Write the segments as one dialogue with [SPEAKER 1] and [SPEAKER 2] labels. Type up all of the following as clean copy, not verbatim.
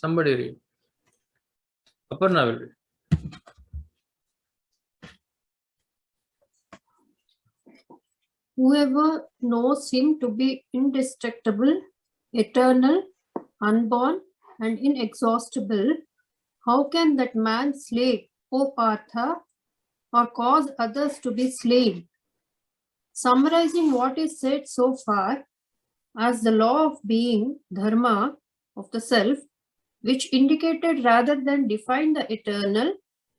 [SPEAKER 1] Somebody read. Aparna will read.
[SPEAKER 2] Whoever knows him to be indestructible, eternal, unborn, and inexhaustible, how can that man slay, O Partha, or cause others to be slain? Summarizing what is said so far as the law of being, dharma, of the self, which indicated rather than defined the eternal,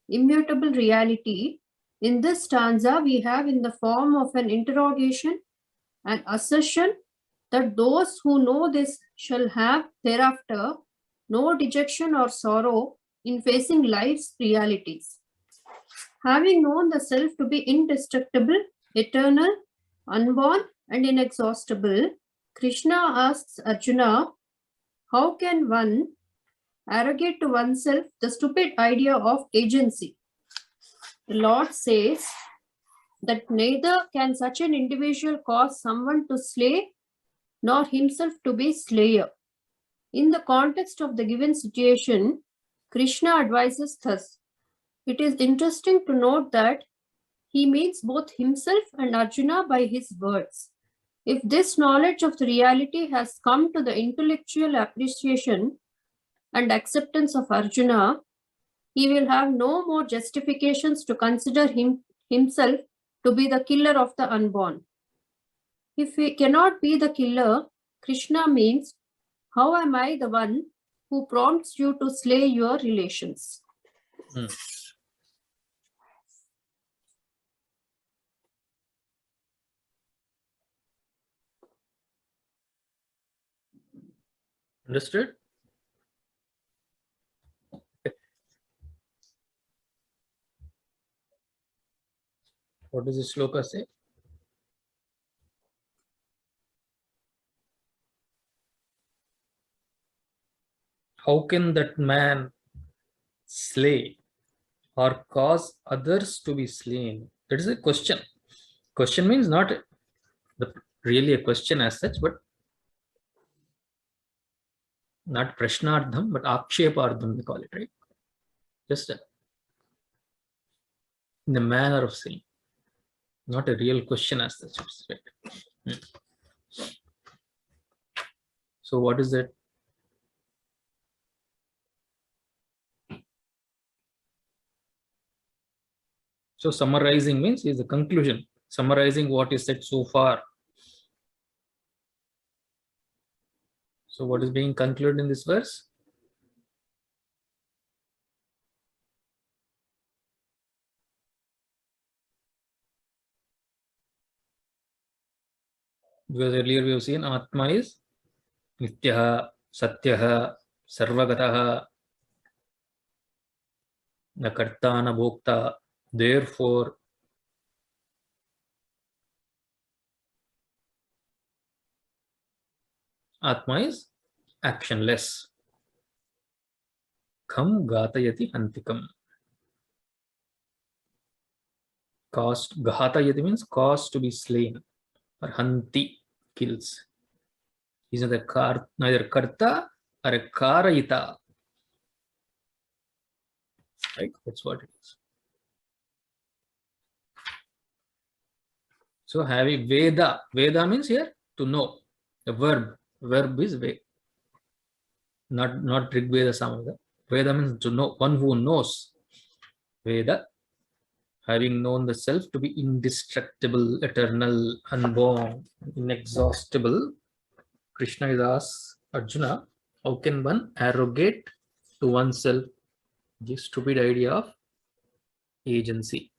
[SPEAKER 2] immutable reality, in this stanza we have in the form of an interrogation, an assertion that those who know this shall have thereafter no dejection or sorrow in facing life's realities. Having known the self to be indestructible, eternal, unborn, and inexhaustible, Krishna asks Arjuna, how can one arrogate to oneself the stupid idea of agency? The Lord says that neither can such an individual cause someone to slay nor himself to be slayer. In the context of the given situation, Krishna advises thus. It is interesting to note that he means both himself and Arjuna by his words. If this knowledge of the reality has come to the intellectual appreciation and acceptance of Arjuna, he will have no more justifications to consider himself to be the killer of the unborn. If he cannot be the killer, Krishna means, how am I the one who prompts you to slay your relations?
[SPEAKER 1] Understood? What does the shloka say? How can that man slay or cause others to be slain? That is a question. Question means not really a question as such, but not prashnardham, but akshepardham, we call it, right? Just in the manner of saying, not a real question as such, right? So what is that? So summarizing means is the conclusion, summarizing what is said so far. So what is being concluded in this verse? Because earlier we have seen Atma is Nityaha, Satyaha, Sarvagataha, na karta na bhokta. Therefore, Atma is actionless. Kham gatayati hantikam. Caused, ghatayati means caused to be slain. Or hanti, kills. He's neither karta or a karayita. Right? That's what it is. So having Veda. Veda means here to know. The verb is Veda. Not Rig Veda Samaveda. Veda means to know, one who knows. Veda, having known the self to be indestructible, eternal, unborn, inexhaustible. Krishna is asked Arjuna, how can one arrogate to oneself the stupid idea of agency?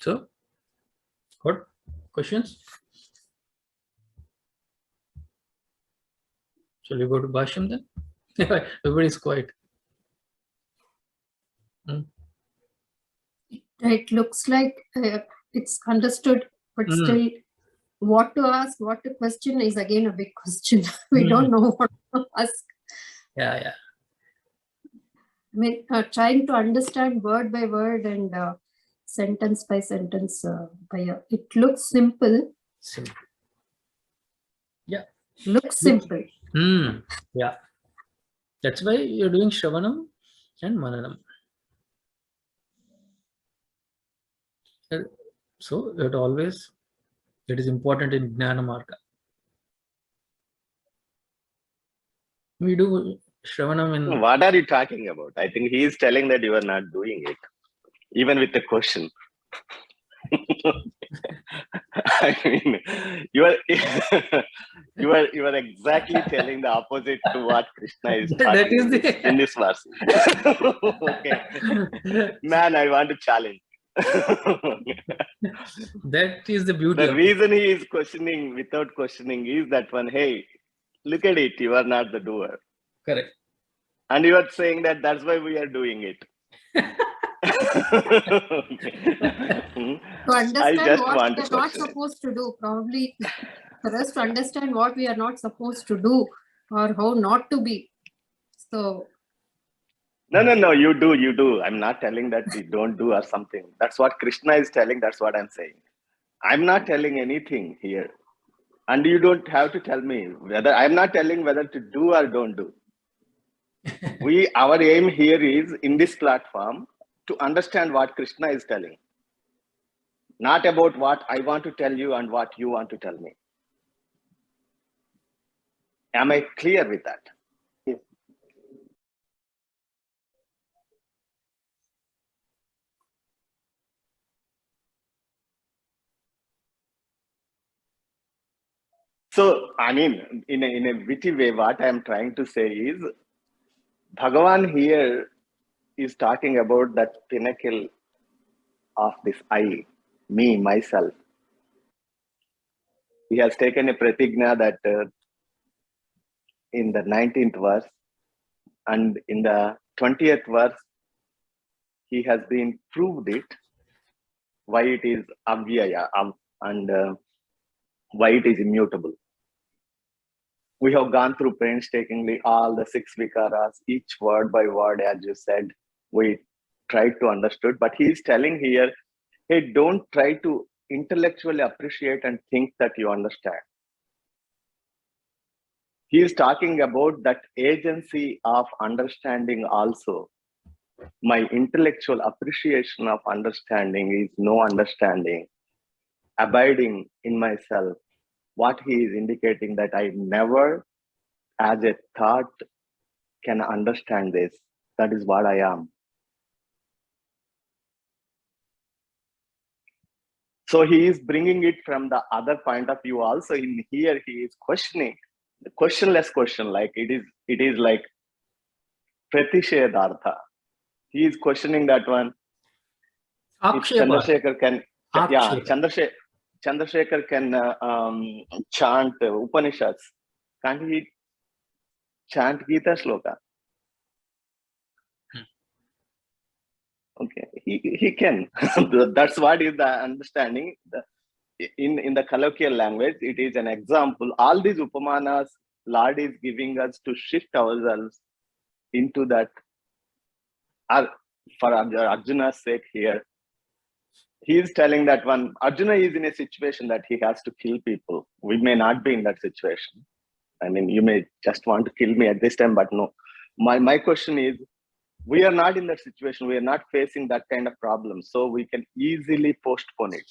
[SPEAKER 1] So, what questions? Shall we go to Bashyam then? Everybody's quiet.
[SPEAKER 2] It looks like it's understood, but still, what to ask, what to question is again a big question. We don't know what to ask.
[SPEAKER 1] Yeah.
[SPEAKER 2] I mean, trying to understand word by word and sentence by sentence. It looks simple.
[SPEAKER 1] Simple. Yeah.
[SPEAKER 2] Looks simple.
[SPEAKER 1] Yeah. That's why you're doing Shravanam and Mananam. So it is important in Jnana Marga. We do Shravanam in.
[SPEAKER 3] What are you talking about? I think he is telling that you are not doing it, even with the question. I mean, you are you are exactly telling the opposite to what Krishna is
[SPEAKER 1] That
[SPEAKER 3] talking
[SPEAKER 1] is
[SPEAKER 3] in this verse. Okay, man, I want to challenge.
[SPEAKER 1] That is the beauty
[SPEAKER 3] The
[SPEAKER 1] of it.
[SPEAKER 3] reason he is questioning without questioning is that one. Hey, look at it. You are not the doer,
[SPEAKER 1] Correct.
[SPEAKER 3] and you are saying that that's why we are doing it.
[SPEAKER 2] To
[SPEAKER 3] I
[SPEAKER 2] understand
[SPEAKER 3] just
[SPEAKER 2] what
[SPEAKER 3] want
[SPEAKER 2] we
[SPEAKER 3] to
[SPEAKER 2] are not
[SPEAKER 3] question it.
[SPEAKER 2] supposed to do, probably for us to understand what we are not supposed to do or how not to be. So,
[SPEAKER 3] No, you do. I'm not telling that we don't do or something. That's what Krishna is telling. That's what I'm saying. I'm not telling anything here. And you don't have to tell me whether I'm not telling whether to do or don't do. Our aim here is in this platform to understand what Krishna is telling, not about what I want to tell you and what you want to tell me. Am I clear with that? Yes. So, I mean, in a witty way, what I'm trying to say is Bhagavan here is talking about that pinnacle of this I, me, myself. He has taken a pratigna that in the 19th verse and in the 20th verse, he has been proved it, why it is avyaya and why it is immutable. We have gone through painstakingly all the 6 vikaras, each word by word, as you said, we tried to understood, but he is telling here, hey, don't try to intellectually appreciate and think that you understand. He is talking about that agency of understanding also. My intellectual appreciation of understanding is no understanding, abiding in myself. What he is indicating that I never, as a thought, can understand this. That is what I am. So he is bringing it from the other point of view also. In here, he is questioning the questionless question, like it is like pratishedartha. He is questioning that one. If
[SPEAKER 1] Akshepa.
[SPEAKER 3] Chandrasekhar can, yeah,
[SPEAKER 1] Akshepa.
[SPEAKER 3] Chandrasekhar can chant Upanishads, can't he chant Gita Shloka? Okay, he can. That's what is the understanding. In the colloquial language, it is an example. All these upamanas, Lord is giving us to shift ourselves into that. For Arjuna's sake here, he is telling that one, Arjuna is in a situation that he has to kill people. We may not be in that situation. I mean, you may just want to kill me at this time, but no. My question is, we are not in that situation. We are not facing that kind of problem. So we can easily postpone it.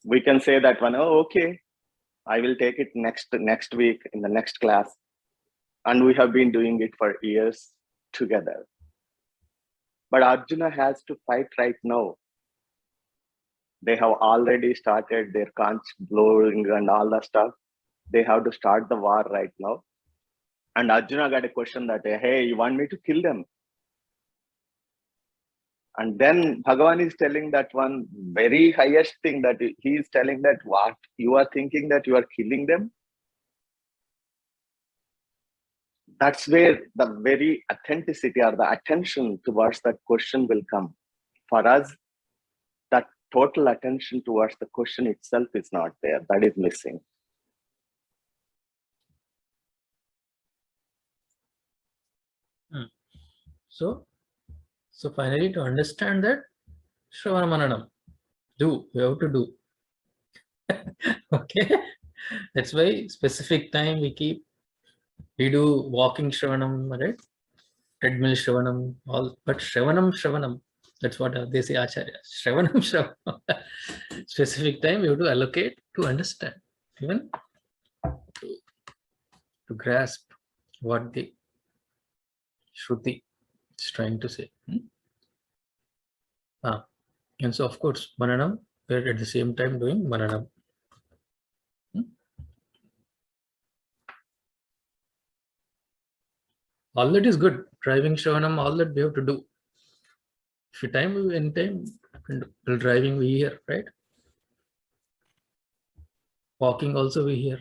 [SPEAKER 3] We can say that one, oh, okay, I will take it next week in the next class. And we have been doing it for years together. But Arjuna has to fight right now. They have already started their conch blowing and all that stuff. They have to start the war right now. And Arjuna got a question that, hey, you want me to kill them? And then Bhagavan is telling that one very highest thing, that he is telling that what you are thinking that you are killing them. That's where the very authenticity or the attention towards that question will come. For us, that total attention towards the question itself is not there. That is missing.
[SPEAKER 1] So finally, to understand that, Shravana Mananam, you have to do. Okay, that's why specific time we do walking Shravanam, right? Treadmill Shravanam, all, but Shravanam, that's what they say, Acharya. Shravanam. Specific time you have to allocate to understand, even to grasp what the Shruti is trying to say. And so, of course, Mananam, we're at the same time doing Mananam. All that is good. Driving Shravanam, all that we have to do. If you anytime, while driving we hear, right? Walking also we hear.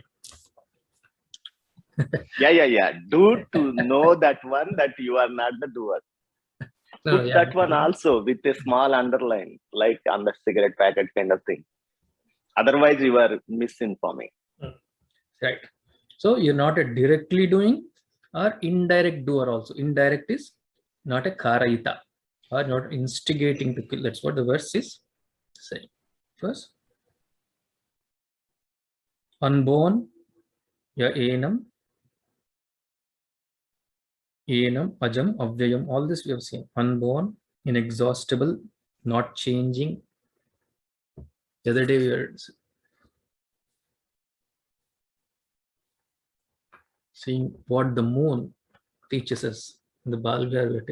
[SPEAKER 3] Yeah. Do to know that one that you are not the doer. Put that one also with a small underline, like on the cigarette packet kind of thing. Otherwise, you are misinforming.
[SPEAKER 1] Right. So you're not a directly doing or indirect doer also. Indirect is not a karayita or not instigating to kill. That's what the verse is saying. First, unborn, ya enam, ajam, avyayam. All this we have seen. Unborn, inexhaustible, not changing. The other day we were seeing what the moon teaches us in the Balgar,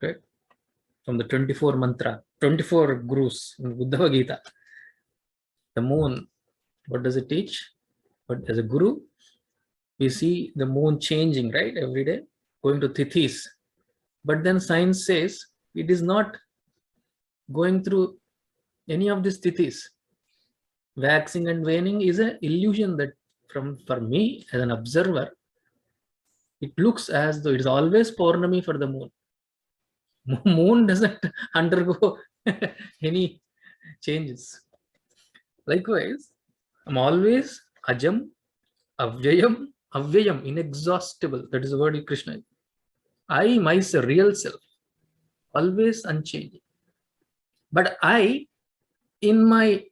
[SPEAKER 1] right? From the 24 mantra, 24 gurus in Buddha Gita. The moon, what does it teach? But as a guru, we see the moon changing, right? Every day, going to tithis. But then science says it is not going through any of these tithis. Waxing and waning is an illusion that for me as an observer, it looks as though it is always Purnami for the moon. Moon doesn't undergo any changes. Likewise, I'm always ajam, avyayam, inexhaustible. That is the word Krishna. I, myself, real self, always unchanging. But I, in my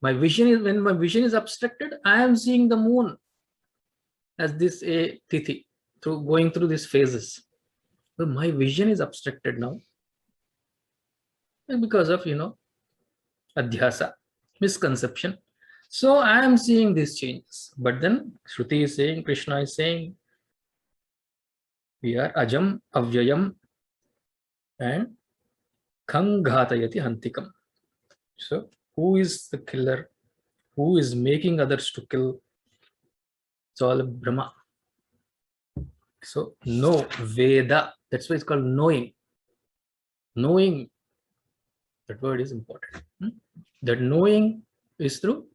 [SPEAKER 1] vision is, when my vision is obstructed, I am seeing the moon as this a tithi, through going through these phases. But my vision is obstructed now, and because of adhyasa, misconception. So I am seeing these changes. But then Shruti is saying, Krishna is saying, we are ajam, avyayam, and kanghatayati hantikam. So who is the killer? Who is making others to kill? It's all Brahma. So no Veda. That's why it's called knowing. Knowing, that word is important. That knowing is through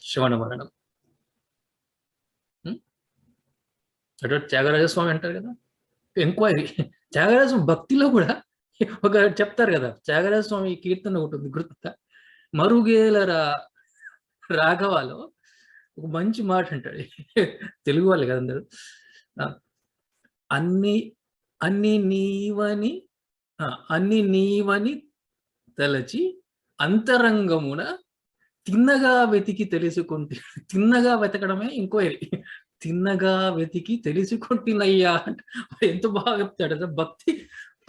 [SPEAKER 1] Shravana Maranam. అటు త్యాగరాజస్వామి అంటారు కదా, enquiry. Tyagaraja Swamy భక్తిలో కూడా ఒక చెప్తారు కదా, త్యాగరాజస్వామి కీర్తన ఒకటి ఉంది గుర్తుందా, మరుగేల రాఘవాలో ఒక మంచి మాట అంటాడు, తెలుగు వాళ్ళు కదా అందరూ, అన్ని అన్ని నీవని అన్ని నీవని తలచి అంతరంగమున తిన్నగా వెతికి తెలుసుకుంటే, తిన్నగా వెతకడమే ఎంక్వైరీ, తిన్నగా వెతికి తెలుసుకుంటున్నయ్యా అంటే ఎంత బాగా చెప్తాడు అసలు. భక్తి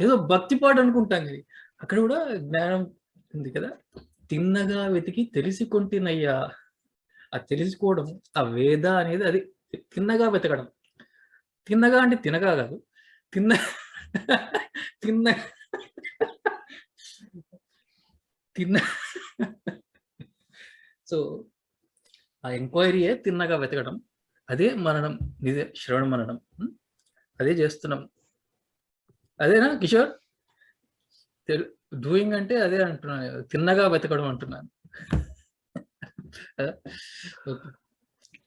[SPEAKER 1] ఏదో భక్తి పాట అనుకుంటాం కానీ అక్కడ కూడా జ్ఞానం ఉంది కదా. తిన్నగా వెతికి తెలుసుకుంటున్నయ్యా, ఆ తెలుసుకోవడం, ఆ వేద అనేది అది తిన్నగా వెతకడం. తిన్నగా అంటే తినగా కాదు, తిన్న తిన్న తిన్న సో ఆ ఎంక్వైరీయే తిన్నగా వెతకడం. అదే మననం, ఇదే శ్రవణ మననం. అదే చేస్తున్నాం. అదేనా కిషోర్? డూయింగ్ అంటే అదే అంటున్నాను, తిన్నగా వెతకడం అంటున్నాను.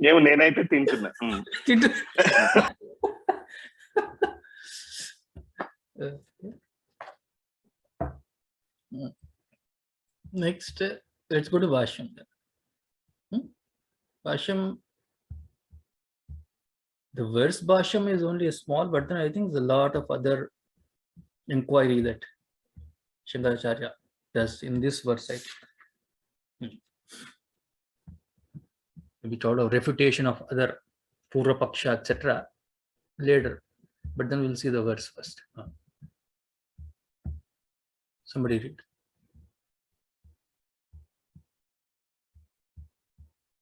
[SPEAKER 3] ఏమో నేనైతే తింటున్నా.
[SPEAKER 1] Next let's go to Bhashyam. Bhashyam the verse Bhashyam is only a small, but then I think there's a lot of other inquiry that Shankaracharya does in this verse. I think. We told of refutation of other Purva Paksha, etc. later, but then we'll see the verse first. Somebody read.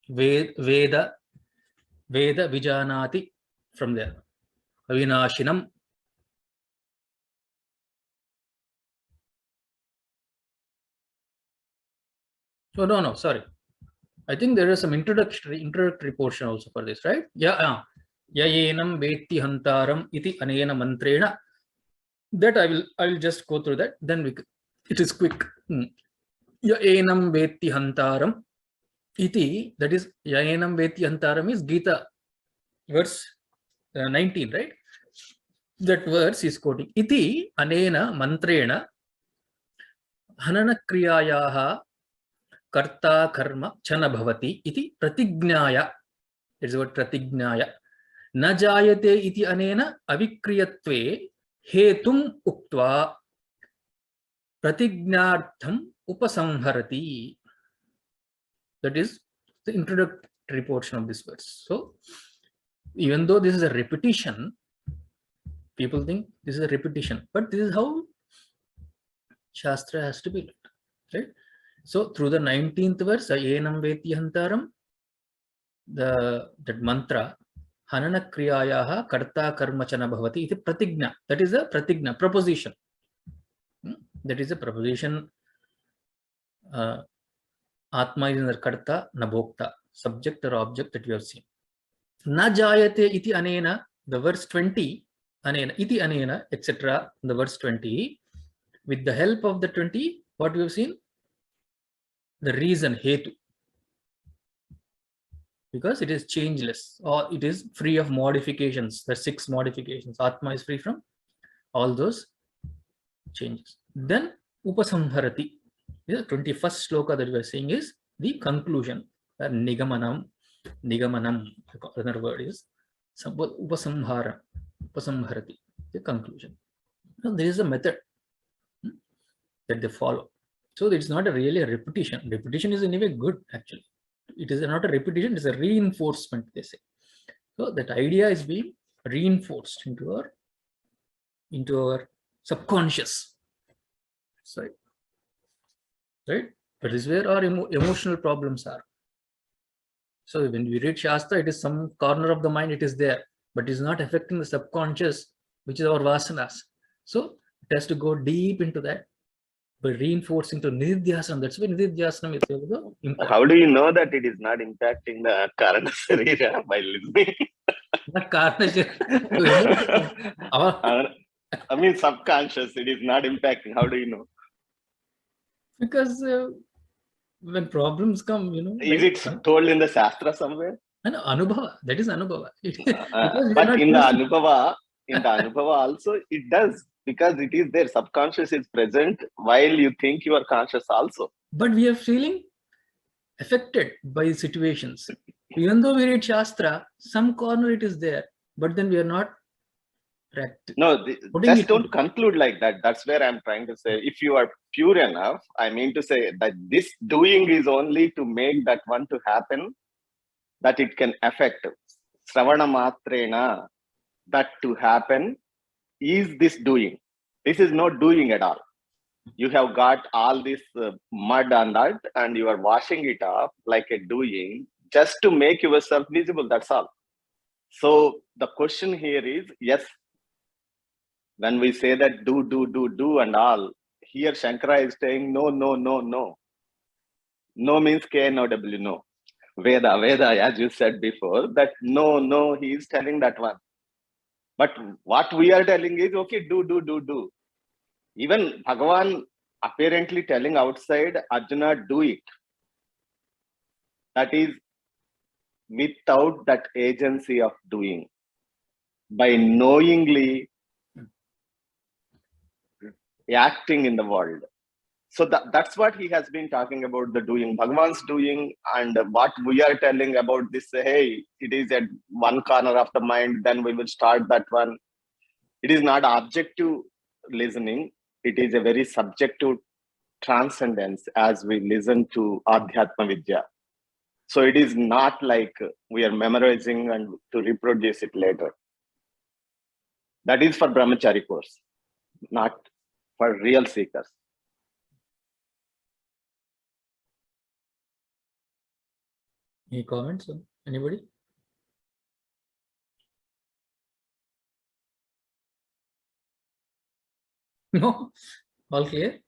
[SPEAKER 1] Veda Vijanati from there. Avinashinam. Oh, no, sorry. I think there is some introductory portion also for this, right? Yeah. Yayenam Vetti Hantaram iti Anena Mantrena. That I will just go through that. Then it is quick. Yayenam Vetti Hantaram iti, that is Yayenam Vetti Hantaram is Gita-II-Verse 19, right? That verse is quoting iti Anena Mantrena Hanana Kriyayaha Karta Karma Chana Bhavati iti Pratignaya. It's the word Pratignaya. Na jayate iti anena avikriyatve hetum uktva pratignartham upasamharati. That is the introductory portion of this verse. So, even though this is a repetition, people think this is a repetition, but this is how Shastra has to be learned, right? So, through the 19th verse, Enam Veti Hantaram, that mantra, Hanana Kriyayaha Karta Karma Chana Bhavati, iti pratigna. That is a pratigna, proposition. That is a proposition. Atma is in the Karta, na Bhokta, subject or object that you have seen. Na jayate iti anena, the verse 20, anena, iti anena, etc. The verse 20, with the help of the 20, what we have seen? The reason, hetu. Because it is changeless or it is free of modifications. The 6 modifications. Atma is free from all those changes. Then Upasamharati. The 21st sloka that we are saying is the conclusion. Nigamanam. Another word is Upasamhara. Upasamharati. The conclusion. Now, there is a method that they follow. So it's not really a repetition. Repetition is anyway good, actually. It is not a repetition, it is a reinforcement, they say. So that idea is being reinforced into our subconscious. Sorry. Right? That is where our emotional problems are. So when we read Shastra, it is some corner of the mind, it is there, but it is not affecting the subconscious, which is our vasanas. So it has to go deep into that by reinforcing to Nididhyasanam. That's why Nididhyasanam is important.
[SPEAKER 3] How do you know that it is not impacting the Karana Sarira by listening?
[SPEAKER 1] Not Karana.
[SPEAKER 3] I mean, subconscious, it is not impacting. How do you know?
[SPEAKER 1] Because when problems come,
[SPEAKER 3] Is it told in the Shastra somewhere?
[SPEAKER 1] No, Anubhava. That is Anubhava.
[SPEAKER 3] But in the Anubhava also, it does. Because it is there, subconscious is present while you think you are conscious also.
[SPEAKER 1] But we are feeling affected by situations. Even though we read Shastra, some corner it is there, but then we are not practicing.
[SPEAKER 3] No, just don't conclude like that. That's where I'm trying to say. If you are pure enough, I mean to say that this doing is only to make that one to happen, that it can affect. Sravana matrena, that to happen is this doing. This is not doing at all. You have got all this mud on that and you are washing it off like a doing just to make yourself visible. That's all. So the question here is, yes, when we say that do and all, here Shankara is saying no. No means K-N-O-W, no. Veda, as you said before, that no, he is telling that one. But what we are telling is, okay, do. Even Bhagavan apparently telling outside Arjuna, do it. That is without that agency of doing. By knowingly acting in the world. So that's what he has been talking about, the doing, Bhagavan's doing, and what we are telling about this, hey, it is at one corner of the mind, then we will start that one. It is not objective listening, it is a very subjective transcendence as we listen to Adhyatma Vidya. So it is not like we are memorizing and to reproduce it later. That is for brahmachari course, not for real seekers.
[SPEAKER 1] Any comments? Anybody? No? All clear?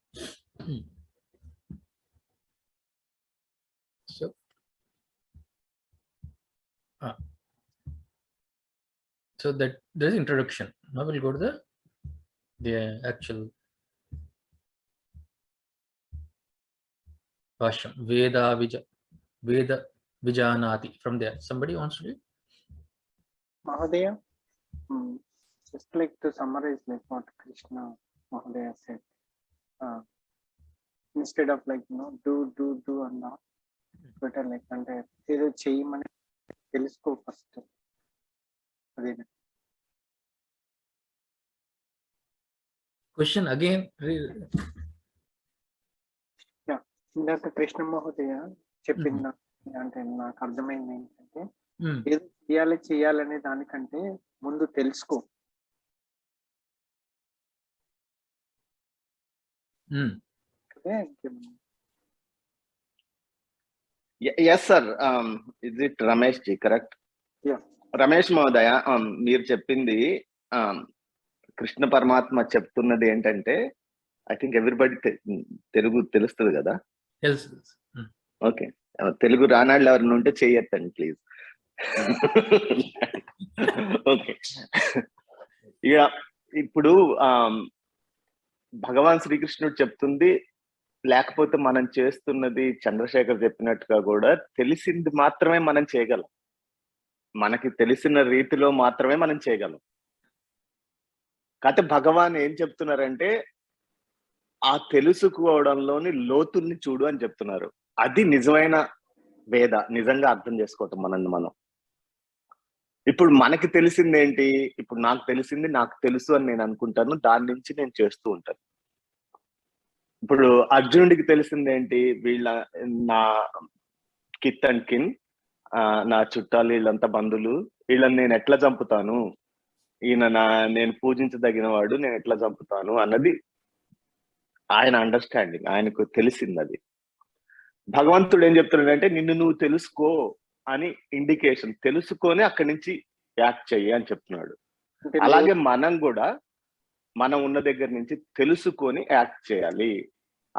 [SPEAKER 1] So, so that there's introduction. Now we'll go to the actual Bashya. Veda Vijanati. From there, somebody wants to read?
[SPEAKER 4] Mahadaya, just like to summarize like what Krishna Mahadaya said, instead of like, you know, do and not, better like అంటే ఏదో చేయమని తెలుసుకో first. అదేనా?
[SPEAKER 1] Question again.
[SPEAKER 4] ఇందాక కృష్ణ మహోదయ చెప్పింది అంటే నాకు అర్థమైంది ఏంటంటే ఏదో చేయాలనే దానికంటే ముందు తెలుసుకో.
[SPEAKER 3] Yes sir, is it Ramesh ji, correct?
[SPEAKER 4] Yeah.
[SPEAKER 3] Ramesh Mahodaya, మీరు చెప్పింది కృష్ణ పరమాత్మ చెప్తున్నది ఏంటంటే, ఐ థింక్ ఎవ్రీబడి తెలుగు తెలుస్తుంది కదా? ఓకే, తెలుగు రానాళ్ళు ఎవరిని ఉంటే చెయ్యొద్దండి ప్లీజ్. ఓకే, ఇక ఇప్పుడు భగవాన్ శ్రీకృష్ణుడు చెప్తుంది, లేకపోతే మనం చేస్తున్నది చంద్రశేఖర్ చెప్పినట్టుగా కూడా తెలిసింది మాత్రమే మనం చేయగలం, మనకి తెలిసిన రీతిలో మాత్రమే మనం చేయగలం. కాకపోతే భగవాన్ ఏం చెప్తున్నారంటే, ఆ తెలుసుకోవడంలోని లోతుల్ని చూడు అని చెప్తున్నారు. అది నిజమైన వేద, నిజంగా అర్థం చేసుకోవటం మనం. ఇప్పుడు మనకి తెలిసింది ఏంటి? ఇప్పుడు నాకు తెలిసింది నాకు తెలుసు అని నేను అనుకుంటాను, దాని నుంచి నేను చేస్తూ ఉంటాను. ఇప్పుడు అర్జునుడికి తెలిసింది ఏంటి? నా కిత్ అండ్ కిన్, నా చుట్టాలు, వీళ్ళంతా బంధువులు, వీళ్ళని నేను ఎట్లా చంపుతాను, ఈయన నేను పూజించదగిన వాడు, నేను ఎట్లా చంపుతాను అన్నది ఆయన అండర్స్టాండింగ్, ఆయనకు తెలిసింది. అది భగవంతుడు ఏం చెప్తున్నాడంటే, నిన్ను నువ్వు తెలుసుకో అని ఇండికేషన్, తెలుసుకొని అక్కడి నుంచి యాక్ట్ చెయ్యి అని చెప్తున్నాడు. అలాగే మనం కూడా మనం ఉన్న దగ్గర నుంచి తెలుసుకొని యాక్ట్ చేయాలి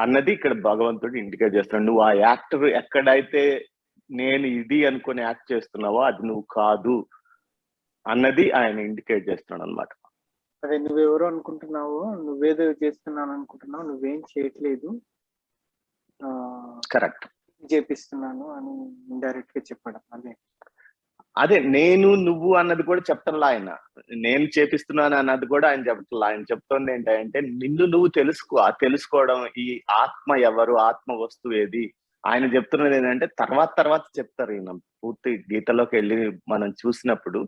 [SPEAKER 3] అన్నది ఇక్కడ భగవంతుడు ఇండికేట్ చేస్తున్నాడు. నువ్వు ఆ యాక్టర్ ఎక్కడైతే నేను ఇది అనుకుని యాక్ట్ చేస్తున్నావో అది నువ్వు కాదు అన్నది ఆయన ఇండికేట్ చేస్తున్నాడు అనమాట.
[SPEAKER 4] అదే నువ్వెవరో అనుకుంటున్నావు, నువ్వేదో చేస్తున్నాను అనుకుంటున్నావు, నువ్వేం చేయట్లేదు,
[SPEAKER 3] కరెక్ట్,
[SPEAKER 4] చేపిస్తున్నాను అని ఇండైరెక్ట్ గా చెప్పడం.
[SPEAKER 3] అదే నేను నువ్వు అన్నది కూడా చెప్తాను ఆయన, నేను చేపిస్తున్నాను అన్నది కూడా ఆయన చెప్తా. ఆయన చెప్తుంది ఏంటంటే, నిన్ను నువ్వు తెలుసుకో. ఆ తెలుసుకోవడం, ఈ ఆత్మ ఎవరు, ఆత్మ వస్తువు ఏది, ఆయన చెప్తున్నది ఏంటంటే తర్వాత చెప్తారు. ఈయన పూర్తి గీతలోకి వెళ్ళి మనం చూసినప్పుడు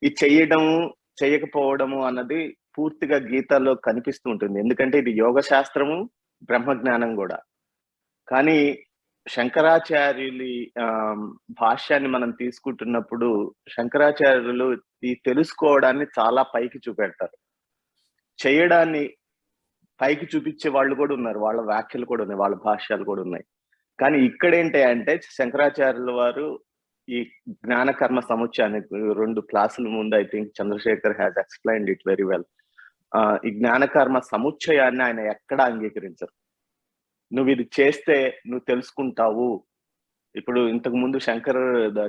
[SPEAKER 3] ఈ చెయ్యడము చేయకపోవడము అన్నది పూర్తిగా గీతలో కనిపిస్తూ ఉంటుంది. ఎందుకంటే ఇది యోగ శాస్త్రము, బ్రహ్మజ్ఞానం కూడా. కానీ శంకరాచార్యులి భాష్యాన్ని మనం తీసుకుంటున్నప్పుడు శంకరాచార్యులు ఈ తెలుసుకోవడాన్ని చాలా పైకి చూపెడతారు, చేయడాన్ని పైకి చూపించే వాళ్ళు కూడా ఉన్నారు, వాళ్ళ వ్యాఖ్యలు కూడా ఉన్నాయి, వాళ్ళ భాష్యాలు కూడా ఉన్నాయి. కానీ ఇక్కడ ఏంటి అంటే, శంకరాచార్యుల వారు ఈ జ్ఞాన కర్మ సముచ్చయానికి 2 క్లాసుల ముందు I think Chandrashekar has explained it very well. ఈ జ్ఞాన కర్మ సముచ్చయాన్ని ఆయన ఎక్కడ అంగీకరించరు. నువ్వు ఇది చేస్తే నువ్వు తెలుసుకుంటావు. ఇప్పుడు ఇంతకు ముందు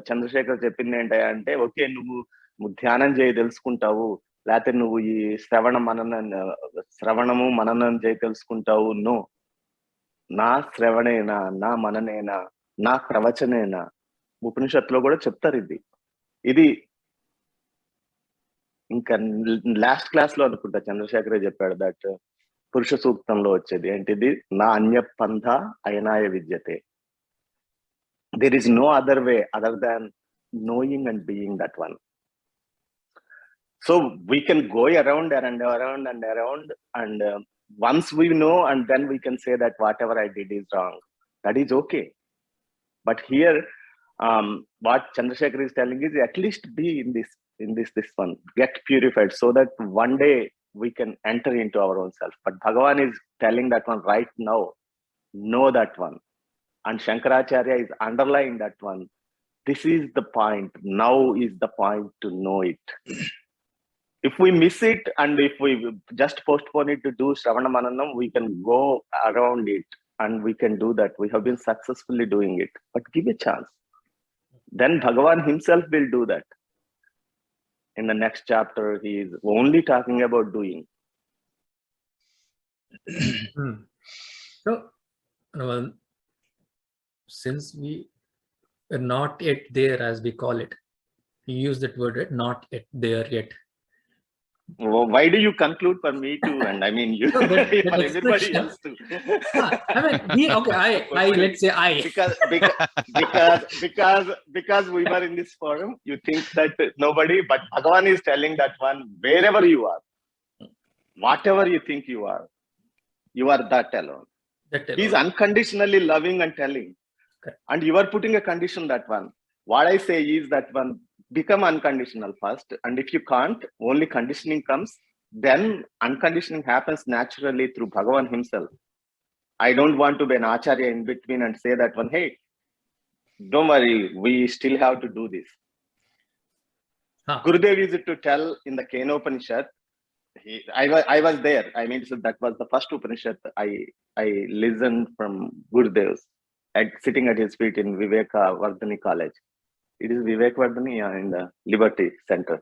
[SPEAKER 3] చంద్రశేఖర్ చెప్పింది ఏంటంటే, ఓకే నువ్వు ధ్యానం చేయి తెలుసుకుంటావు, లేకపోతే నువ్వు ఈ శ్రవణము మననం చేయి తెలుసుకుంటావు. నో, నా శ్రవణేనా, నా మననేనా, నా ప్రవచనేనా, ఉపనిషత్తులో కూడా చెప్తారు. ఇది ఇంకా లాస్ట్ క్లాస్ లో అనుకుంటా చంద్రశేఖరే చెప్పాడు దట్ పురుష సూక్తంలో వచ్చేది ఏంటిది, నా అన్య పంథ అయనాయ విద్యతే. There is no other way other than knowing and being that one. So we can go around and around and around, and once we know, and then we can say that whatever I did is wrong. That is okay. But here, what Chandrasekhar is telling is at least be in this one, get purified, so that one day we can enter into our own self. But Bhagavan is telling that one right now, know that one. And Shankaracharya is underlying that one. This is the point. Now is the point to know it. If we miss it, and if we just postpone it to do Shravana Mananam, we can go around it and we can do that. We have been successfully doing it. But give a chance. Then Bhagavan himself will do that. In the next chapter, he is only talking about doing.
[SPEAKER 1] So, since we are not yet there, as we call it, we use that word, right? Not yet there yet.
[SPEAKER 3] Why do you conclude for me too? And I mean, you,
[SPEAKER 1] No, that
[SPEAKER 3] for everybody
[SPEAKER 1] expression-
[SPEAKER 3] else too.
[SPEAKER 1] I mean, let's say I.
[SPEAKER 3] Because we were in this forum, you think that nobody, but Bhagavan is telling that one, wherever you are, whatever you think you are that alone. He's unconditionally loving and telling.
[SPEAKER 1] Correct.
[SPEAKER 3] And you are putting a condition that one. What I say is that one, become unconditional first. And if you can't, only conditioning comes. Then unconditioning happens naturally through Bhagavan himself. I don't want to be an acharya in between and say that one, hey, don't worry, we still have to do this. Gurudev used to tell in the Kenopanishad, I was there. I mean, so that was the first Upanishad I listened from Gurudev's, sitting at his feet in Viveka Vardhani College. It is Vivek Vardhani in the Liberty Center.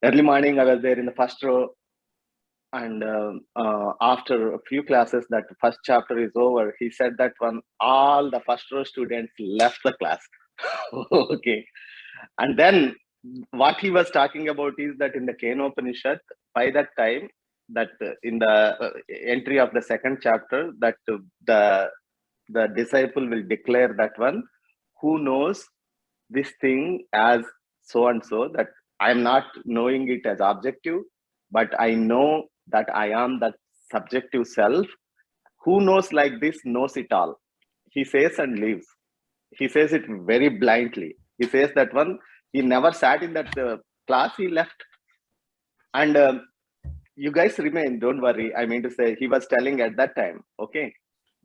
[SPEAKER 3] Early morning, I was there in the first row. And after a few classes, that first chapter is over, he said that one, all the first row students left the class. Okay. And then what he was talking about is that in the Kenopanishad, by that time, that in the entry of the second chapter, that the disciple will declare that one, who knows this thing as so and so, that I am not knowing it as objective, but I know that I am that subjective self. Who knows like this knows it all. He says and leaves. He says it very blindly. He says that one, he never sat in that class, he left. And you guys remain, don't worry. I mean to say, he was telling at that time, okay,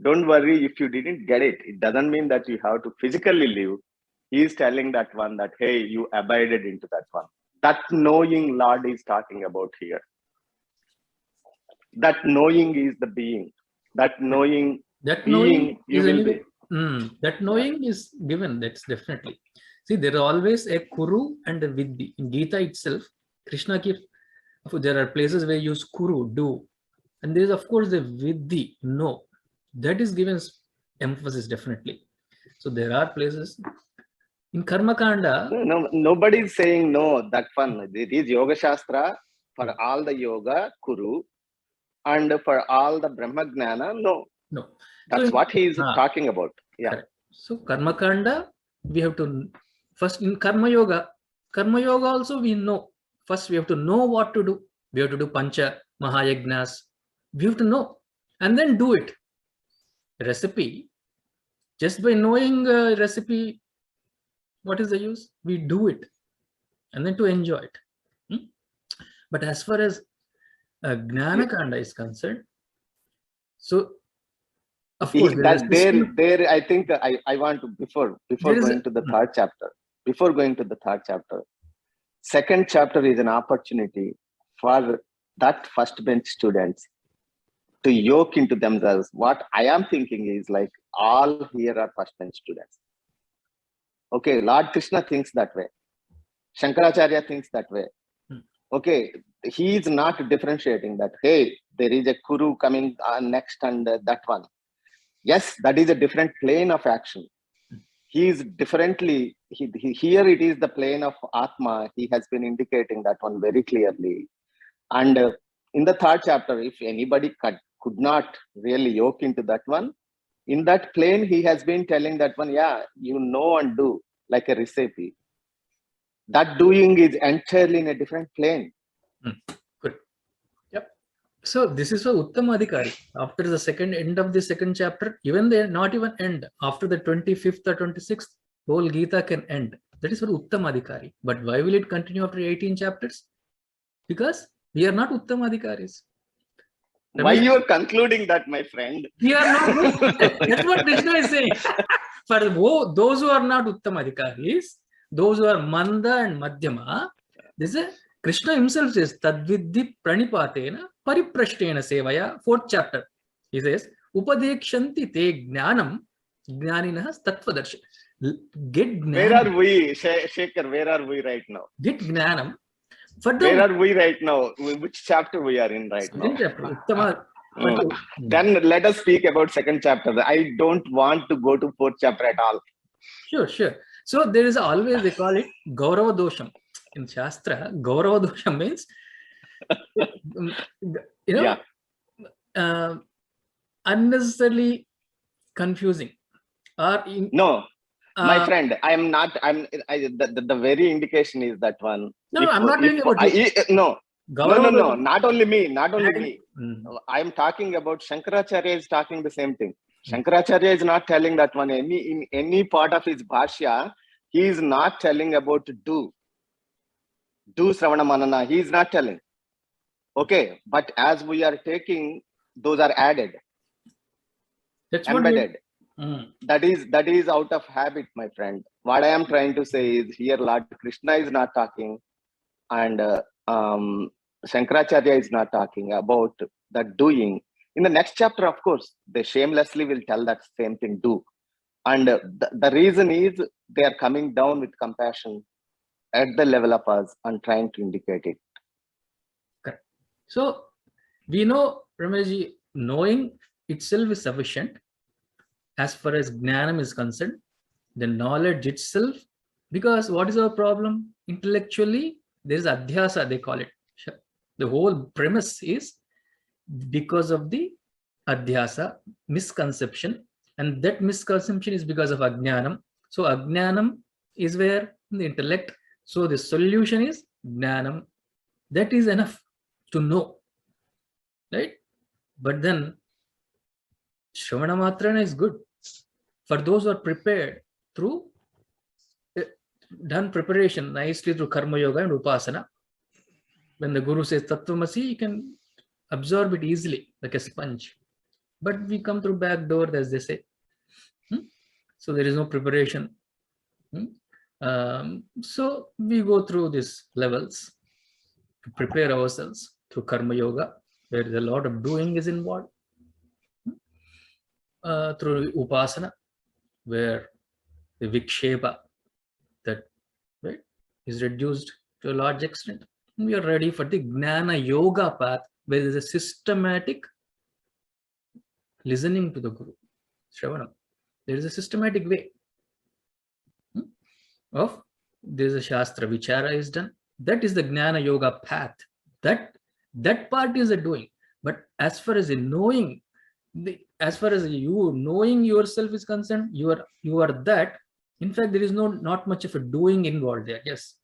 [SPEAKER 3] don't worry if you didn't get it. It doesn't mean that you have to physically leave. He is telling that one that, hey, you abided into that one. That knowing Lord is talking about here. That knowing is the being. That knowing being, you will be.
[SPEAKER 1] That knowing is given, that's definitely. See, there is always a Kuru and a Vidhi. In Gita itself, Krishna keeps, there are places where you use Kuru, do. And there is, of course, the Vidhi, no. That is given emphasis, definitely. So there are places. In Karma Kanda,
[SPEAKER 3] No, nobody is saying no, that one. It is Yoga Shastra for all the yoga, Kuru, and for all the Brahma Gnana, no. That's what he is talking about. Yeah.
[SPEAKER 1] Correct. So Karma Kanda, we have to, first in Karma Yoga also we know. First we have to know what to do. We have to do Pancha Mahayagnas. We have to know and then do it. Recipe, just by knowing recipe, what is the use? We do it and then to enjoy it. But as far as Gnana Kanda is concerned, so of course
[SPEAKER 3] there I think I want to before going to the third chapter, second chapter is an opportunity for that first bench students to yoke into themselves. What I am thinking is like, all here are first bench students. Okay, Lord Krishna thinks that way. Shankaracharya thinks that way. Okay, he is not differentiating that, hey, there is a Kuru coming next and that one. Yes, that is a different plane of action. He is differently, here it is the plane of Atma. He has been indicating that one very clearly. And in the third chapter, if anybody could not really yoke into that one, in that plane, he has been telling that one, yeah, you know and do like a recipe. That doing is entirely in a different plane.
[SPEAKER 1] Good. Yep. So this is for Uttamadhikari. After the second end of the second chapter, even they not even end. After the 25th or 26th, whole Gita can end. That is for Uttamadhikari. But why will it continue after 18 chapters? Because we are not Uttamadhikaris.
[SPEAKER 3] Why you are concluding that, my friend?
[SPEAKER 1] We are not. That's what Krishna is saying. For those who are not Uttamadhikaris, those who are Manda and Madhyama, this is Krishna himself says, Tadvidhi pranipatena pariprashtena sevaya, 4th chapter. He says, Upadekshanti te jnanam jnaninah tattvadarshi. Get jnanam.
[SPEAKER 3] Where are we, Shekhar? Where are we right now?
[SPEAKER 1] Get jnanam.
[SPEAKER 3] Where are we right now? Which chapter we are in right now?
[SPEAKER 1] Chapter,
[SPEAKER 3] Then let us speak about second chapter. I don't want to go to 4th chapter at all.
[SPEAKER 1] Sure. So there is always, they call it Gaurava Dosham. In Shastra, Gaurava Dosham means, unnecessarily confusing. Or
[SPEAKER 3] no, my friend, I am not. The very indication is that one.
[SPEAKER 1] No, I'm not talking about it.
[SPEAKER 3] No. Not only me. I am talking about Shankaracharya is talking the same thing. Shankaracharya is not telling that one. In any part of his Bashya, he is not telling about do Sravana Manana. He is not telling. Okay, but as we are taking, those are added, embedded. That is out of habit, my friend. What I am trying to say is here, Lord Krishna is not talking, and Shankaracharya is not talking about that doing. In the next chapter, of course, they shamelessly will tell that same thing, do. And the reason is they are coming down with compassion at the level of us and trying to indicate it.
[SPEAKER 1] Correct. So we know, Rameshji, knowing itself is sufficient as far as Jnanam is concerned. The knowledge itself, because what is our problem? Intellectually, there is Adhyasa, they call it. The whole premise is because of the Adhyasa, misconception, and that misconception is because of Ajnanam. So Ajnanam is where the intellect. So the solution is Jnanam. That is enough to know, right? But then Shravana Matrana is good for those who are prepared through done preparation nicely through Karma Yoga and Upasana. When the Guru says Tattvamasi, you can absorb it easily like a sponge. But we come through back door, as they say. So there is no preparation. So we go through these levels to prepare ourselves through Karma Yoga, where a lot of doing is involved. Through Upasana, where the Vikshepa, that right, is reduced to a large extent. We are ready for the Jnana Yoga path, where there is a systematic listening to the Guru, Shravanam. There is a systematic way of, there is a Shastra Vichara is done. That is the Jnana Yoga path. That part is a doing. But as far as a knowing, as far as you knowing yourself is concerned, you are that. In fact, there is not much of a doing involved there. Yes.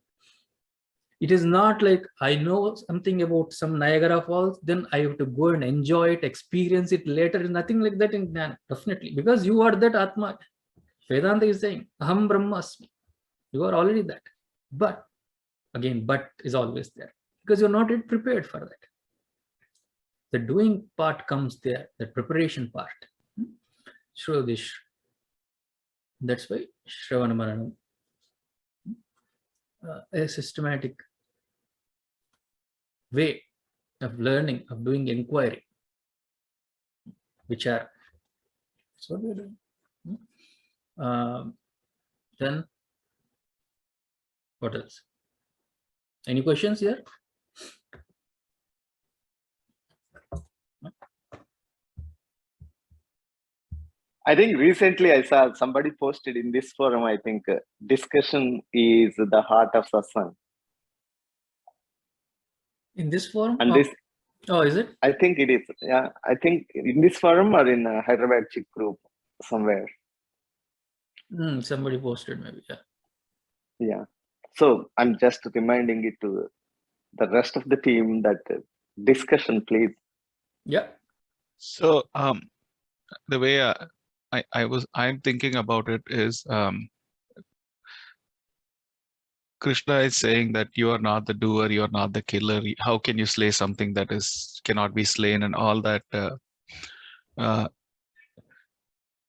[SPEAKER 1] It is not like I know something about some Niagara Falls, then I have to go and enjoy it, experience it later. Nothing like that in Jnana, definitely. Because you are that Atma. Vedanta is saying, Aham Brahmasmi. You are already that. But, again, but is always there. Because you're not yet prepared for that. The doing part comes there, the preparation part. Shrodish. That's why Shravana Maranam. A systematic way of learning, of doing inquiry, which are, that's what we're doing. Then, what else? Any questions here?
[SPEAKER 3] I think recently I saw somebody posted in this forum, I think discussion is the heart of satsang.
[SPEAKER 1] In this forum?
[SPEAKER 3] And this
[SPEAKER 1] Oh, is it?
[SPEAKER 3] I think it is. Yeah, I think in this forum or in Hyderabad Chick group somewhere.
[SPEAKER 1] Somebody posted maybe. Yeah.
[SPEAKER 3] Yeah. So I'm just reminding it to the rest of the team that discussion, please.
[SPEAKER 1] Yeah.
[SPEAKER 5] So the way I'm thinking about it is Krishna is saying that you are not the doer, you are not the killer. How can you slay something that cannot be slain and all that?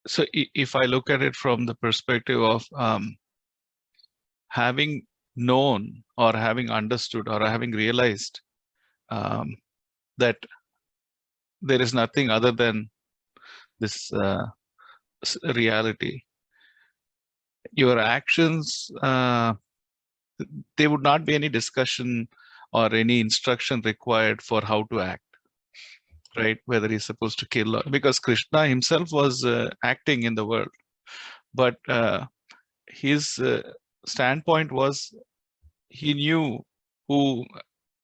[SPEAKER 5] So if I look at it from the perspective of having known or having understood or having realized that there is nothing other than this reality, your actions, there would not be any discussion or any instruction required for how to act, right? Whether he's supposed to kill or, because Krishna himself was acting in the world, but his standpoint was he knew who,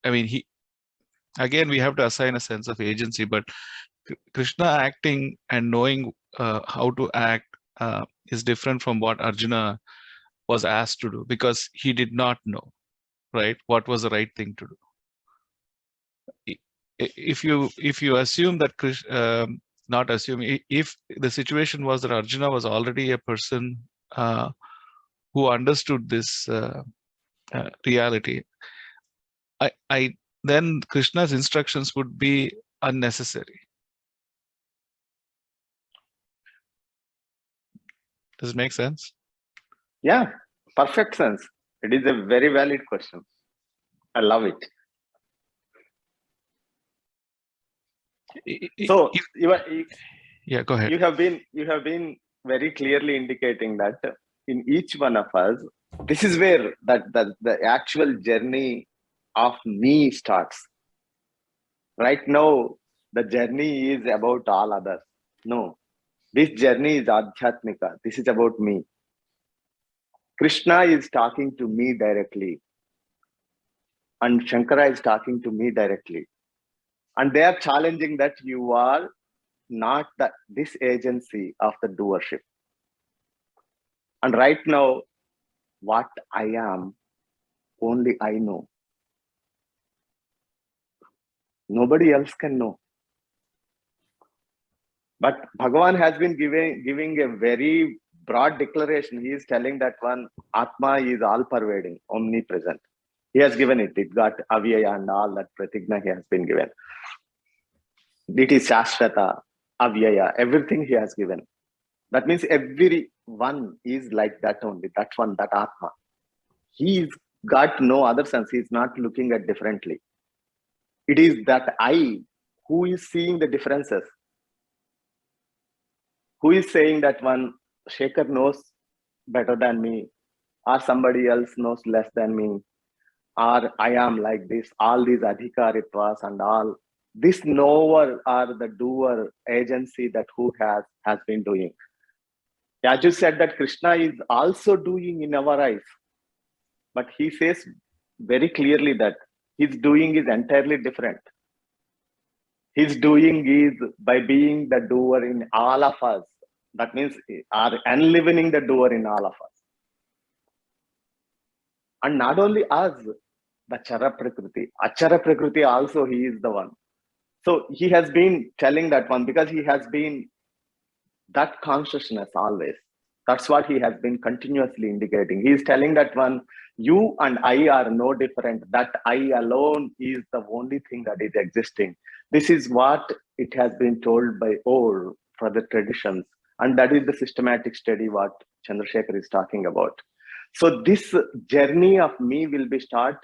[SPEAKER 5] I mean, again, we have to assign a sense of agency, but Krishna acting and knowing how to act is different from what Arjuna was asked to do, because he did not know, right, what was the right thing to do. If you assume that not assume, if the situation was that Arjuna was already a person who understood this reality, I then Krishna's instructions would be unnecessary. Does it make sense?
[SPEAKER 3] Yeah, perfect sense. It is a very valid question. I love it. So
[SPEAKER 5] yeah, go ahead.
[SPEAKER 3] You have been very clearly indicating that in each one of us, this is where the actual journey of me starts. Right now, the journey is about all others. No, this journey is Adhyatmika. This is about me. Krishna is talking to me directly, and Shankara is talking to me directly. And they are challenging that you are not this agency of the doership. And right now, what I am, only I know. Nobody else can know. But Bhagavan has been giving a very broad declaration. He is telling that one Atma is all pervading, omnipresent. He has given it. It got avyaya and all that pratigna he has been given. It is Shashvata, avyaya, everything he has given. That means every one is like that only, that one, that Atma. He's got no other sense. He's not looking at differently. It is that I who is seeing the differences. Who is saying that one Shaker knows better than me, or somebody else knows less than me, or I am like this, all these adhikaritvas and all. This knower or the doer agency that who has been doing. As you said that Krishna is also doing in our eyes. But he says very clearly that his doing is entirely different. His doing is by being the doer in all of us. That means are enlivening the doer in all of us. And not only us, the Chara Prakriti. Achara Prakriti also he is the one. So he has been telling that one because he has been that consciousness always. That's what he has been continuously indicating. He is telling that one, you and I are no different. That I alone is the only thing that is existing. This is what it has been told by all for the traditions. And that is the systematic study what Chandrasekhar is talking about. So this journey of me will be start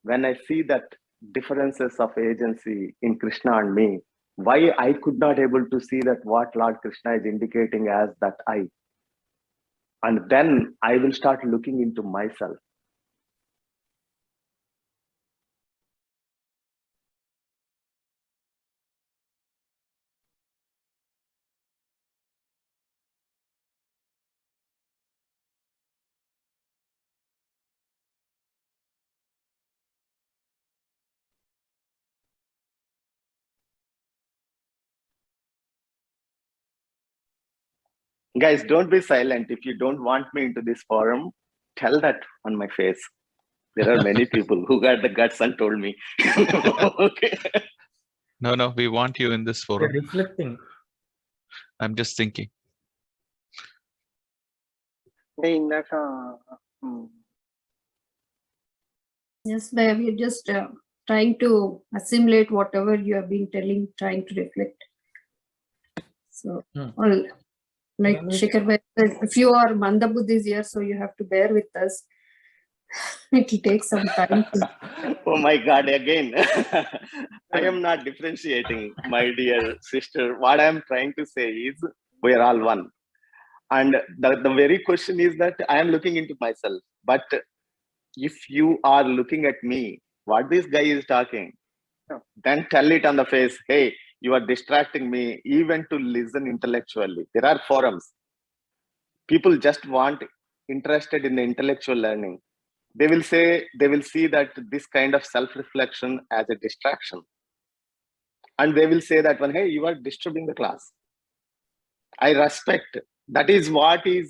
[SPEAKER 3] when I see that differences of agency in Krishna and me, why I could not able to see that what Lord Krishna is indicating as that I. And then I will start looking into myself. Guys, don't be silent. If you don't want me into this forum, tell that on my face. There are many people who got the guts and told me. Okay.
[SPEAKER 5] No, we want you in this
[SPEAKER 1] We're
[SPEAKER 5] forum.
[SPEAKER 1] reflecting.
[SPEAKER 5] I'm just thinking.
[SPEAKER 4] అంటే ఇందాక ఉమ్,
[SPEAKER 2] Yes, we're just trying to assimilate whatever you have been telling, trying to reflect. So, well, like
[SPEAKER 1] Ramesh.
[SPEAKER 2] Shekhar bhai said, if you are Manda Buddhis here, so you have to bear with us. It will take some time.
[SPEAKER 3] Oh my God, again. I am not differentiating, my dear sister. What I am trying to say is we are all one. And the very question is that I am looking into myself. But if you are looking at me, what this guy is talking, then tell it on the face, hey, you are distracting me even to listen intellectually. There are forums. People just want interested in the intellectual learning. They will see that this kind of self-reflection as a distraction. And they will say that one, hey, you are disturbing the class. I respect. That is what is,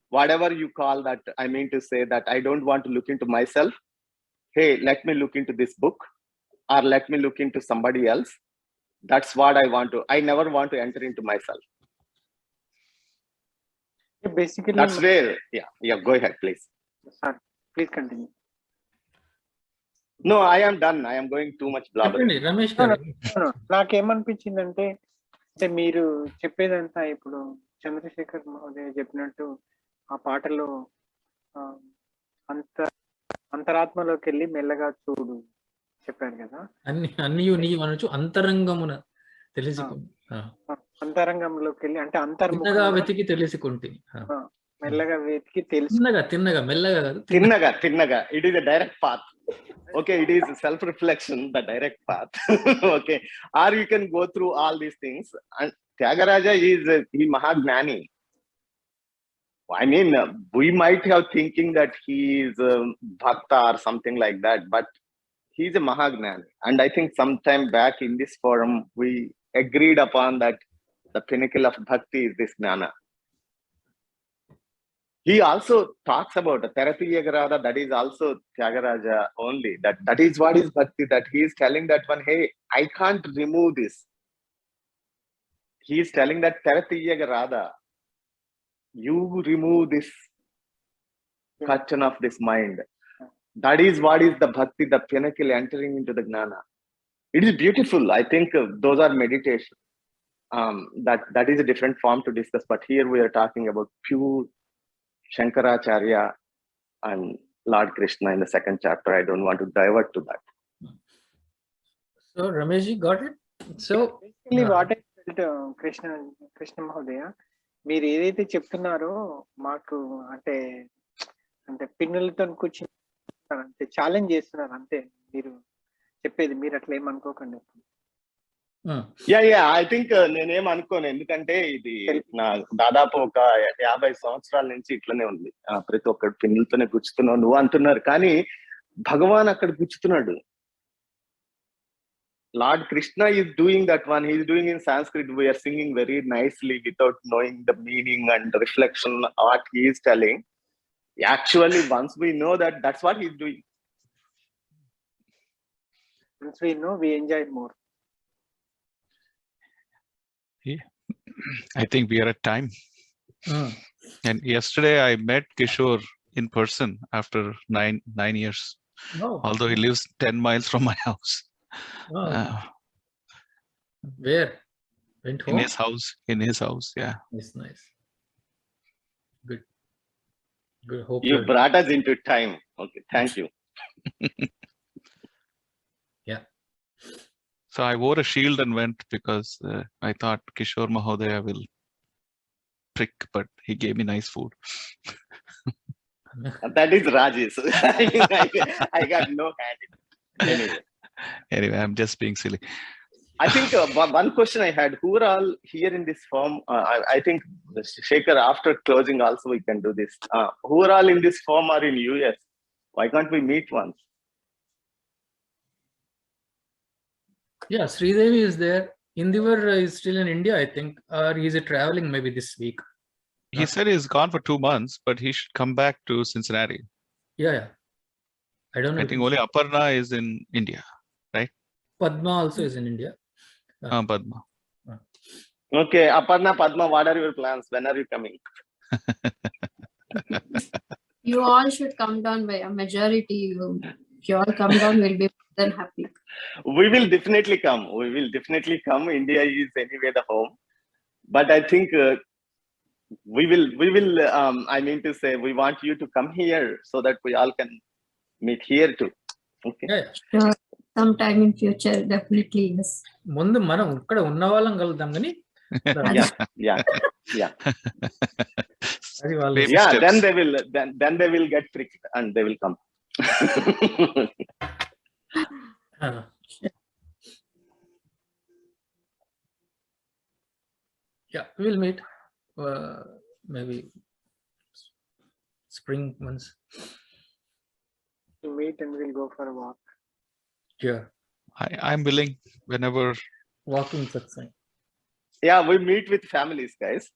[SPEAKER 3] whatever you call that, I mean to say that I don't want to look into myself. Hey, let me look into this book, or let me look into somebody else. That's what I want to. I never want to enter into myself.
[SPEAKER 4] basically
[SPEAKER 3] That's where, yeah, go ahead, please.
[SPEAKER 4] sorry, please continue.
[SPEAKER 3] No, I am done. I am going too much blabbering.
[SPEAKER 1] చెప్పండి Ramesh
[SPEAKER 4] No,
[SPEAKER 1] గారు.
[SPEAKER 4] no, నాకేమనిపించిందంటే అంటే మీరు చెప్పేదంతా ఇప్పుడు చంద్రశేఖర్ మహోదయ చెప్పినట్టు ఆ పాటలో ఆ, అంతరాత్మలోకి వెళ్ళి మెల్లగా చూడు చెప్పారు కదా.
[SPEAKER 1] అన్ని నీ అనొచ్చు అంతరంగమున తెలుసుకుంది.
[SPEAKER 4] అంతరంగంలోకి వెళ్ళి అంటే
[SPEAKER 1] తిన్నగా
[SPEAKER 4] అంతర్ముఖంగా
[SPEAKER 1] వెతికి తెలుసుకుంటుంది.
[SPEAKER 4] మెల్లగా వెతికి తెలుసు.
[SPEAKER 1] తిన్నగా మెల్లగా కాదు.
[SPEAKER 3] తిన్నగా. It is a direct path. Okay, it is self-reflection, the direct path. Okay, or you can go through all these things. And Tyagaraja is he Mahagnani. I mean, we might have thinking that he is Bhakta or something like that, but he's a Mahagnani. And I think sometime back in this forum, we agreed upon that the pinnacle of Bhakti is this Jnana. He also talks about Therapy Yagarada, that is also Tyagaraja only. That is what is Bhakti, that he is telling that one, hey, I can't remove this. He is telling that Therapy Yagarada, you remove this curtain of this mind. That is what is the Bhakti, the pinnacle entering into the Jnana. It is beautiful. I think those are meditation. That is a different form to discuss. But here we are talking about pure Shankaracharya and Lord Krishna in the second chapter. I don't want to divert to that.
[SPEAKER 1] So Ramesh ji got it. So
[SPEAKER 4] Basically, what I felt, Krishna మహోదయ, మీరు ఏదైతే చెప్తున్నారో మాకు అంటే అంటే పిన్నులతో కూర్చుని అంటే challenge చేస్తున్నారు అంతే. మీరు చెప్పేది మీరు అట్లా ఏమనుకోకండి.
[SPEAKER 3] యా ఐ థింక్ నేనేం అనుకోను, ఎందుకంటే ఇది నా దాదాపు ఒక 50 సంవత్సరాల నుంచి ఇట్లనే ఉంది. ప్రతి ఒక్కరు పిన్నులతోనే గుచ్చుతున్నావు నువ్వు అంటున్నారు, కానీ భగవాన్ అక్కడ గుచ్చుతున్నాడు. Lord Krishna is doing that one. He is doing in Sanskrit. We are singing very nicely without knowing the meaning and reflection what he is telling. Actually, once we know that, that's what he is doing.
[SPEAKER 4] Once we know, we enjoy more.
[SPEAKER 5] I think we are at time. And yesterday I met Kishore in person after nine years.
[SPEAKER 1] Oh.
[SPEAKER 5] Although he lives 10 miles from my house.
[SPEAKER 1] Oh. Where? Went home?
[SPEAKER 5] In his house, yeah.
[SPEAKER 1] It's nice. Good. Hope
[SPEAKER 3] You brought us into time. Okay, thank you.
[SPEAKER 1] Yeah.
[SPEAKER 5] So I wore a shield and went because I thought Kishore Mahodaya will prick, but he gave me nice food.
[SPEAKER 3] That is Rajesh. I got no hand in it.
[SPEAKER 5] Anyway, I'm just being silly.
[SPEAKER 3] I think one question I had, who are all here in this form? I think Shekhar, after closing also we can do this. Who are all in this form are in US? Why can't we meet once?
[SPEAKER 1] Yeah, Sridevi is there. Indivar is still in India, I think, or he is traveling maybe this week.
[SPEAKER 5] He said he's gone for 2 months, but he should come back to Cincinnati.
[SPEAKER 1] Yeah. I don't know.
[SPEAKER 5] I think only Aparna is in India.
[SPEAKER 1] Padma also is in India.
[SPEAKER 5] Padma.
[SPEAKER 3] Okay, Aparna, Padma, what are your plans? When are you coming?
[SPEAKER 2] You all should come down by a majority. If you all come down, we'll be more than happy.
[SPEAKER 3] We will definitely come. We will definitely come. India is anyway the home. But I think we will, I mean to say, we want you to come here so that we all can meet here too. Okay.
[SPEAKER 1] Yeah.
[SPEAKER 2] Sure. Sometime in future, definitely, yes.
[SPEAKER 1] ముందు మనం ఇక్కడ ఉన్న వాళ్ళం కలుద్దాం కానీ
[SPEAKER 3] Yeah.
[SPEAKER 1] అది వాళ్ళు
[SPEAKER 5] Baby
[SPEAKER 3] Yeah,
[SPEAKER 5] steps.
[SPEAKER 3] then they will get tricked and they will come.
[SPEAKER 1] Yeah, we'll meet maybe spring months.
[SPEAKER 4] To meet and we'll go for a walk.
[SPEAKER 1] Yeah,
[SPEAKER 5] I'm willing whenever.
[SPEAKER 1] walking satsang.
[SPEAKER 3] Yeah, we meet with families, guys.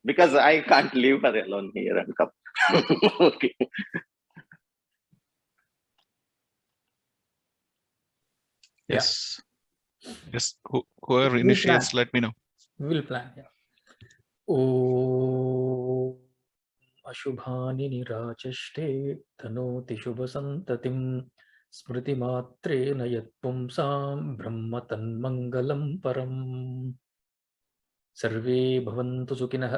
[SPEAKER 3] Because I can't leave her alone here and come. Okay.
[SPEAKER 5] Yes. Yes. Whoever initiates, let me know.
[SPEAKER 1] We will plan. Yeah. O ashubhani nirachashte dhanoti shubha santatim smriti matre nayat pumsam brahmatan mangalam param sarve bhavantu sukhinah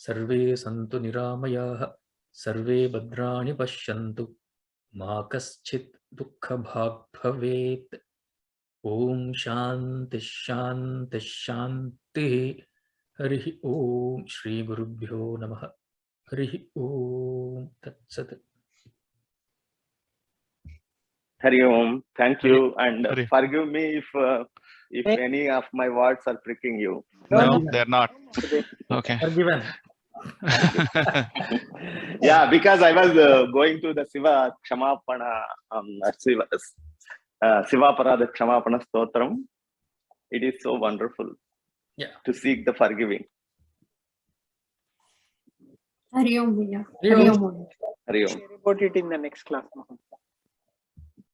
[SPEAKER 1] sarve santu niramayah sarve bhadrani pashyantu ma kaschit dukkha bhag bhavet. Om Shanti Shanti Shanti. Hari Om Shri Gurubhyo Namah. Hari Om Tat Sat.
[SPEAKER 3] Hari Om. Thank you. And
[SPEAKER 5] Hari.
[SPEAKER 3] forgive me if any of my words are pricking you.
[SPEAKER 5] No, they're not. Okay.
[SPEAKER 1] Forgiven.
[SPEAKER 3] Yeah, because I was going to the Siva Kshamapana, Siva Parada Kshamapana Stotram. It is so wonderful to seek the forgiving.
[SPEAKER 2] Hari Om, Bhaiya.
[SPEAKER 1] Hari Om.
[SPEAKER 2] Hari Om.
[SPEAKER 3] Hari Om.
[SPEAKER 4] Share about it in the next class, Mohan.